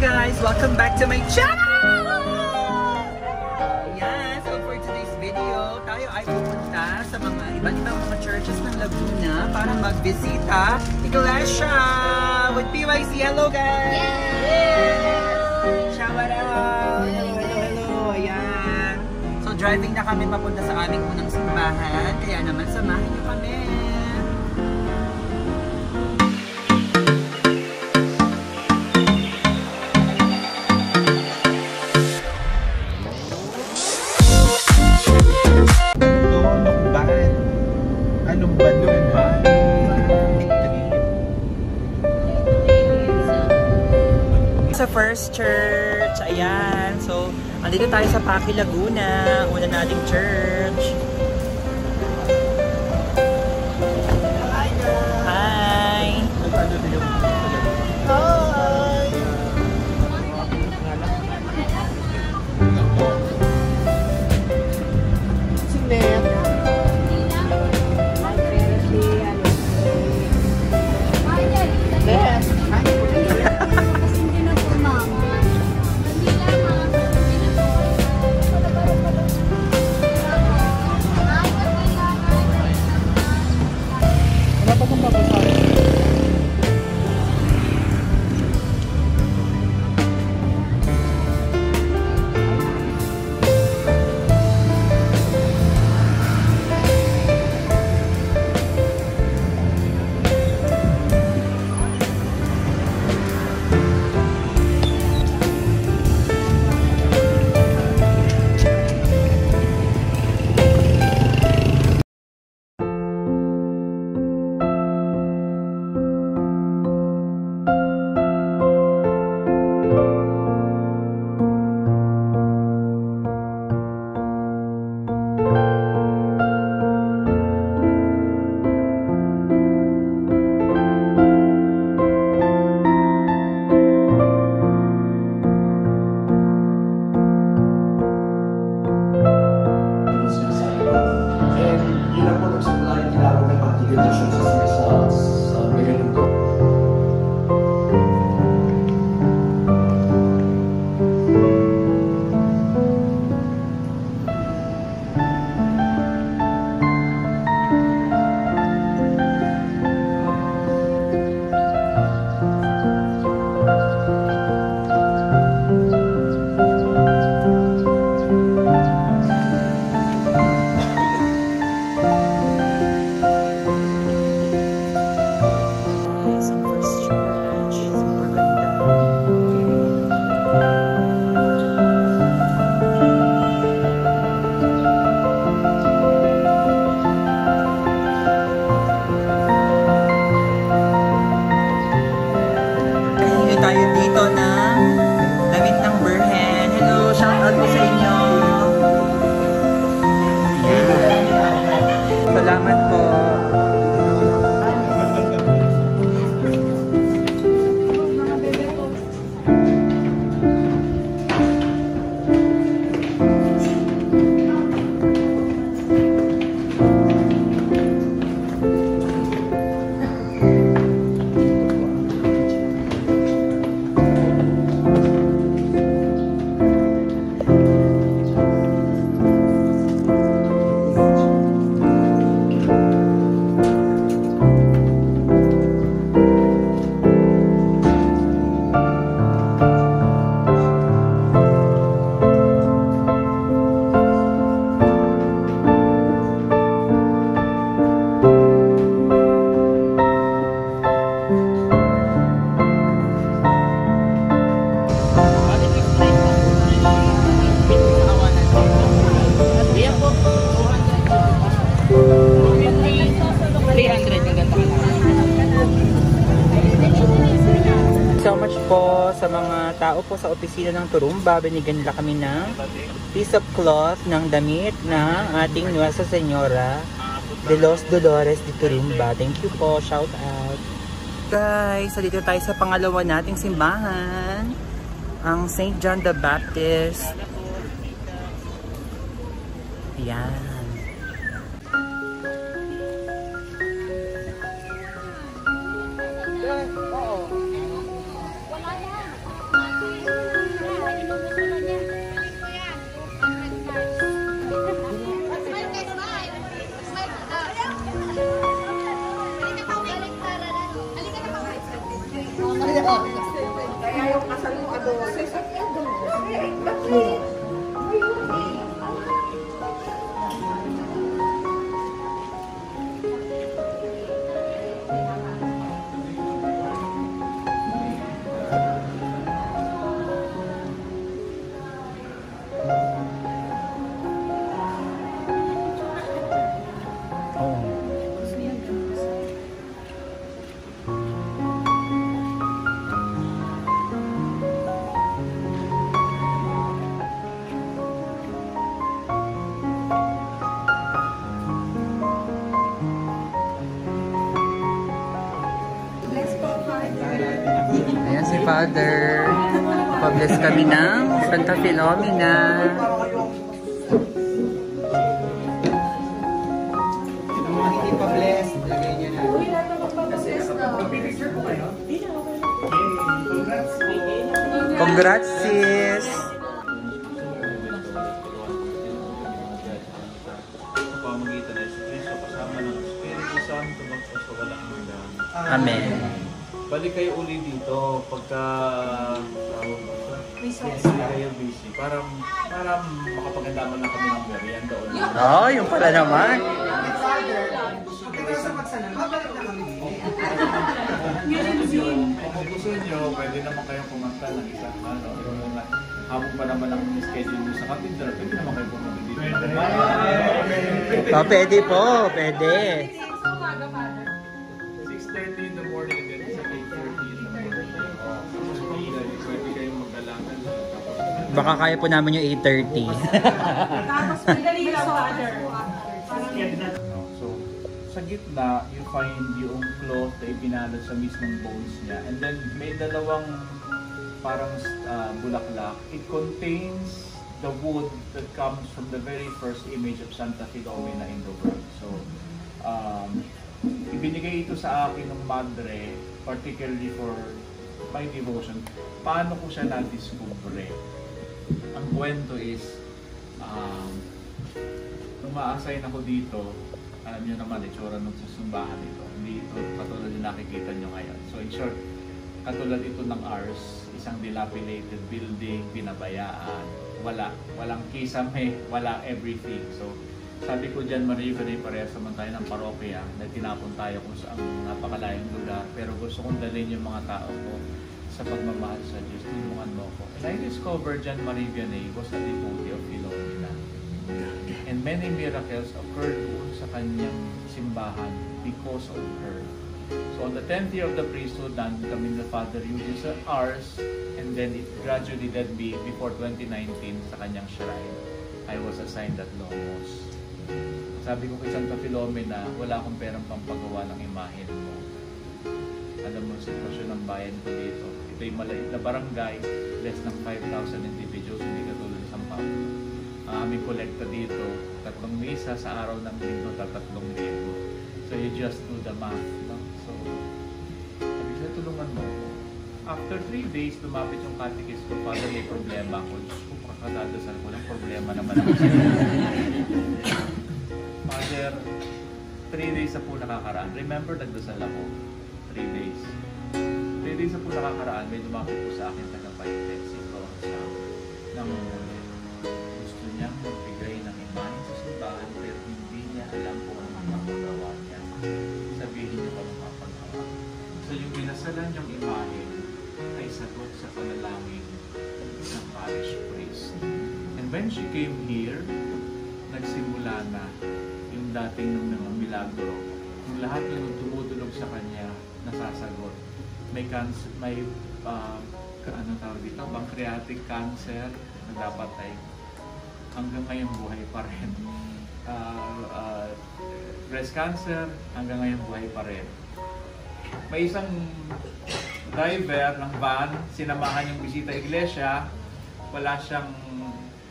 guys! Welcome back to my channel! Yan, so for today's video, tayo ay pupunta sa mga iba't ibang mga churches ng Laguna para magbisita Iglesia with PYC. Hello guys! Shout out! Hello! Ayan. So driving na kami papunta sa aming unang simbahan, kaya naman samahan niyo kami. Sa First Church, ayan. So, andito tayo sa Paki, Laguna. Una nating church. Hi! Hi! Tayo dito ng damit ng Birhen. Hello, shout out po sa inyo. Yan. Salamat po. So much po sa mga tao po sa opisina ng Turumba. Binigyan nila kami ng piece of cloth ng damit ng ating Nuestra Señora de los Dolores de Turumba. Thank you po. Shout out. Guys, so dito tayo sa pangalawa nating simbahan. Ang St. John the Baptist. Yan. Father. Pa-bless kami ng Santa Filomena. Hindi pa-bless, lagay niya na. Congrats, sis! Amen. Balik kayo uli dito pagka kayo busy para makapag-andaman na kami ng merienda ulit. Oh, yung pala naman. Kung gusto nyo, pwede naman kayong kumanta ng isang habang pa naman ang schedule nyo sa cathedral, pwede naman kayo pumunta dito. Oh, pwede po, pwede. 6:30 in the morning and then sa 8:30 in the morning. Pwede kayong magdalangan. Baka kaya po namin yung 8:30. Tapos madali lang, Father. So, sa gitna, you find yung cloth na ibinalot sa mismong bones niya. And then, may dalawang parang bulaklak. It contains the wood that comes from the very first image of Santa Filomena in the world. So, ibinigay ito sa akin ng madre, particularly for my devotion. Paano ko siya na-discover? Ang kwento is, nung ma-assign ako dito, alam niyo naman, itsura ng susumbahan ito. Hindi ito katulad yung nakikita niyo ngayon. So in short, katulad ito ng ours, isang dilapidated building, pinabayaan, walang kisame, wala everything. So sabi ko dyan, Marie-Verne, parehas naman tayo ng parokya na tinapon tayo kung saan napakalayong lugar. Pero gusto kong dalhin yung mga tao ko sa pagmamahal sa Diyos. Tulungan mo ko. And I discovered dyan, Marie-Verne was a devotee of Filomena. And many miracles occurred doon sa kanyang simbahan because of her. So on the 10th year of the priesthood, nandun kami the Father Eugene sa ours, and then it gradually led me before 2019 sa kanyang shrine. I was assigned at Lomos. Sabi ko kay Santa Filomena, wala akong perang pampagawa ng imahen mo. Alam mo, sitwasyon ng bayan ko dito. Ito'y maliit na barangay, less than 5,000 individuals, hindi katulad ng San Pablo. Ang aming kolekta dito, 3 misa sa araw ng linggo, 3,000. So you just do the math. No? So, sabi ko, tulungan mo ako. After 3 days, lumapit yung catechist ko, Father, may problema ako. Diyos ko, kakadadasal ko ng problema naman ako sa Father, 3 days na po nakakaraan. Remember, nagdasal ako. 3 days. 3 days na po nakakaraan, may lumapit po sa akin taga-paite. Siguro siya ng gusto niyang magbigay ng imahe sa simbahan, pero hindi niya alam kung ano mapagawa niya. Sabihin niyo kung mapagawa. So yung binasalan niyong imahe ay sagot sa panalangin ng parish priest. And when she came here, nagsimula na yung dating ng mga milagro. Yung lahat yung tumutulog sa kanya, nasasagot. May cancer, may ano tawag dito, pancreatic cancer na dapat ay hanggang ngayon buhay pa rin. Breast cancer, hanggang ngayon buhay pa rin. May isang driver ng van, sinamahan yung bisita iglesia, wala siyang,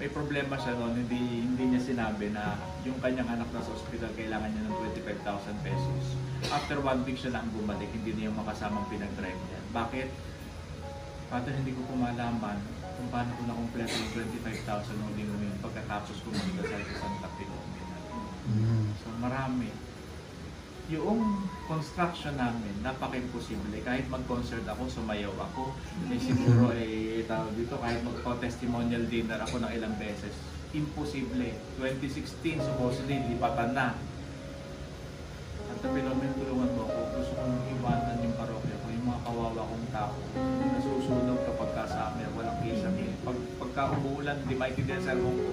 may problema siya noon, hindi niya sinabi na yung kanyang anak na sa ospital kailangan niya ng 25,000 pesos. After 1 week siya lang bumalik, hindi niya makasamang pinag-drive niya. Bakit? Father, hindi ko kumalaman kung paano ko na-complete yung 25,000 noong linggo yun pagkatapos ko magdasal sa Santa Filomena. So marami. Yung construction namin, napaka-imposible. Kahit mag-concert ako, sumayaw ako. May siguro tawag dito, kahit mag-testimonial dinner ako ng ilang beses. Imposible. 2016, supposedly, lipatan na. Santa Filomena, tulungan mo ako. Gusto kong iwanan yung parokya ko, yung mga kawawa kong tao. Nasusunog kapag kasama, walang kisame. Pagka umuulan, hindi maintindihan sa sermon ko.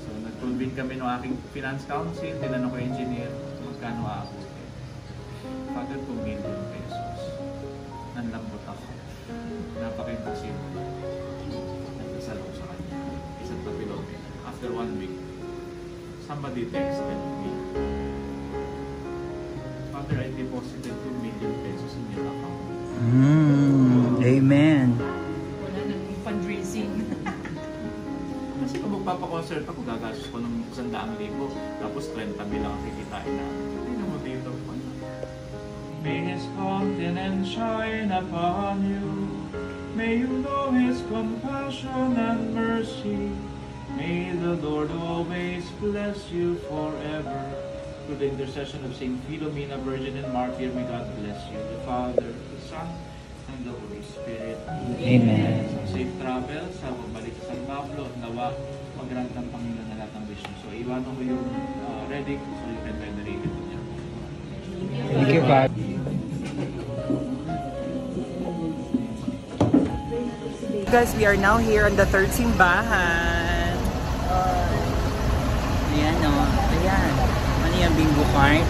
So, nag-convene kami ng aking finance council, tinanong ko engineer, magkano ako. Father, 2 million pesos. Nanlambot ako. Napaka-imposible. Nagdasal ko sa kanya. Santa Filomena. After 1 week, somebody texted me, Father, I deposited 2 million pesos in your account. napapa-concert ako, gagastos ko ng 100,000. Tapos 30,000 lang ang kikitain namin. Hindi naman dito. May His countenance shine upon you. May you know His compassion and mercy. May the Lord always bless you forever. Through the intercession of Saint Philomena, Virgin and Martyr, may God bless you, the Father, the Son, and the Holy Spirit. Amen. Safe travel sa pagbalik sa San Pablo. Nawa, mag-grant ng Panginoon na lahat ng wish mo. So, iwanan ko yung ready so you can venerate it niya. Thank you, Pat. Guys, we are now here on the third simbahan. Ayan o. Ayan. Ano yung bingo card?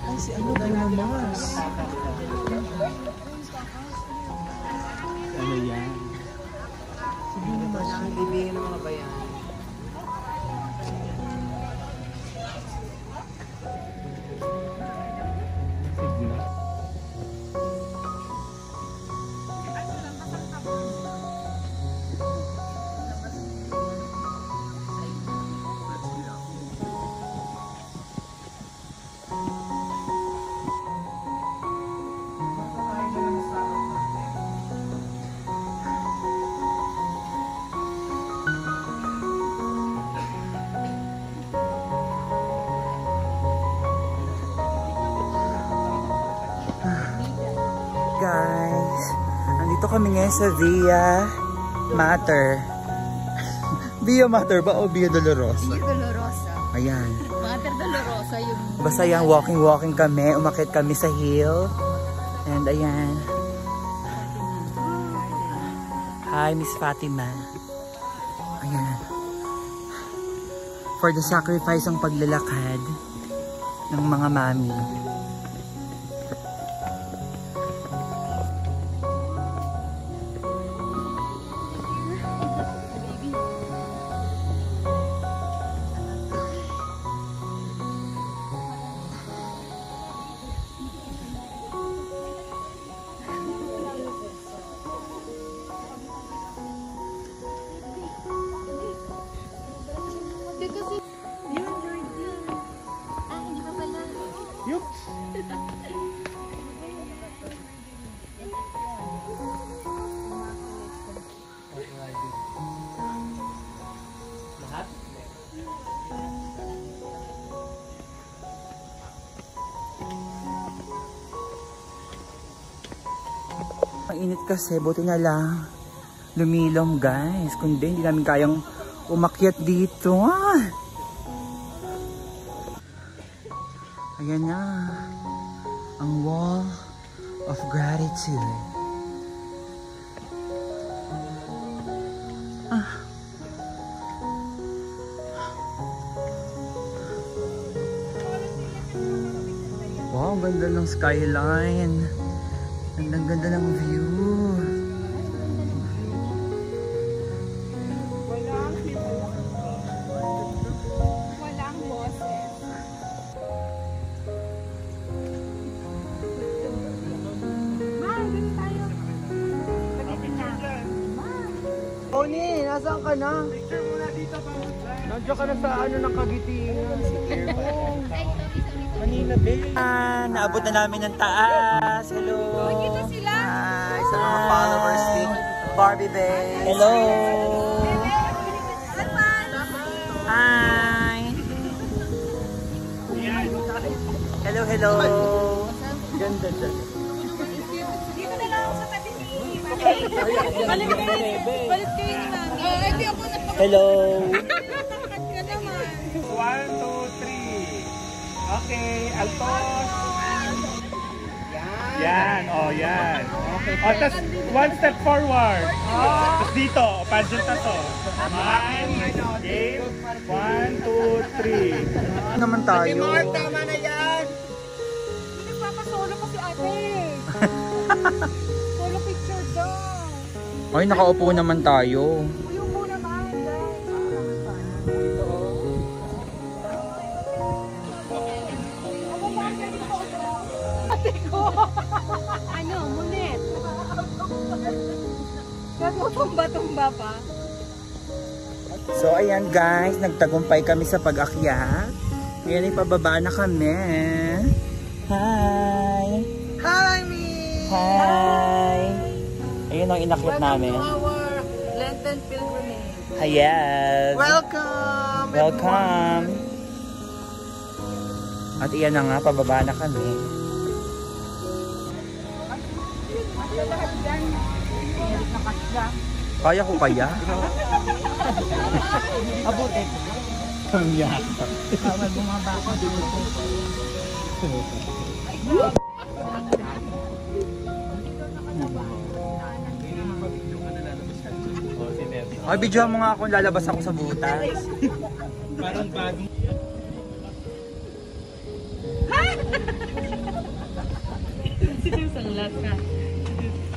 Ay, si ano ba yung mas? Ano yan? Sabi naman siya. Bibigyan ng mga bayan. Guys, andito kami ngayon sa Via Mater. Via Mater ba o Via Dolorosa? Via Dolorosa. Ayan. Mater Dolorosa yung... Basta yan, walking kami. Umakit kami sa hill. And ayan. Hi, Miss Fatima. Ayan. For the sacrifice ang paglalakad ng mga mami. init kasi, buti na lang lumilom guys. Kundi hindi namin kayang umakyat dito. Ah! Ayan na. Ang wall of gratitude. Ah. Wow, ang ganda ng skyline. Ang ganda ng view. Walang boses. Ma, ganun tayo. Pagdating na. Oni, nasaan ka na? Nandiyan ka na sa ano ng Kagitingan. Manila Bay. Naabot na namin ng taas. Hello. Nakikita sila. Hi, sa mga followers ni Barbie Bay. Hello. Hi. Hello, hello. Ganda dyan. Dito na lang ako sa tabi ni Balik kayo ni Mami. Hindi ako nagpapakit Hello. ka naman. 1, 2, 3. Okay, altos. Yan, oh yan. Oh, tas one step forward. Tapos dito, pageant na to. Game. 1, 2, 3. Ano naman tayo? Tama na yan! Hindi nagpapasolo pa si ate. Solo picture daw. Ay, nakaupo naman tayo. Uyong po naman, guys. Ate ko. Ano, munet. Tumba-tumba pa. So, ayan guys, nagtagumpay kami sa pag-akyat. Ngayon ay pababa na kami. Hi! Hi, me! Hi! Ayun ang inakyat namin. our Lenten pilgrimage. Yes! Welcome! Welcome! At iyan na nga, pababa na kami. Kaya ko kaya? Abutin. Ang yata. Bawal bumaba ako dito. Ay, video mo nga kung lalabas ako sa butas. Parang bagong...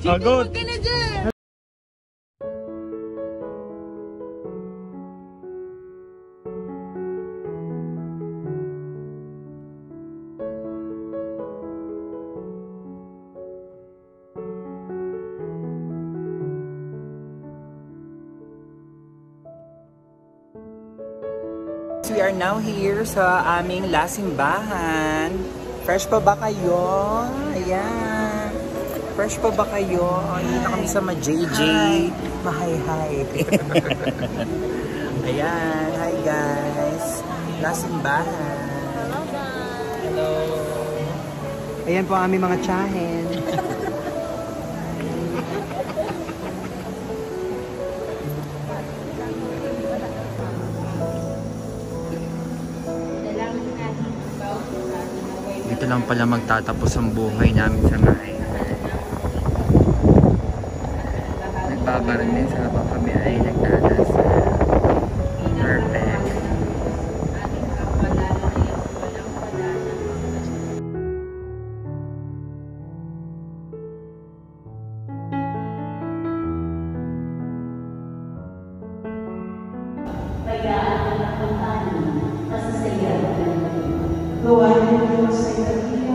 Agad! We are now here sa aming lasimbahan. Fresh pa ba kayo? Ayan. Fresh pa ba kayo? Hindi na kami sa ma-JJ. Mahay-hay. Ayan. Hi guys. Lasimbahan. Hello guys. Hello. Ayan po ang aming mga tsahen. Dito lang pala magtatapos ang buhay namin sa bahay. Nagbabaran din sa habang kami ay nagdadasal. Perfect. Gawain mo sa italia.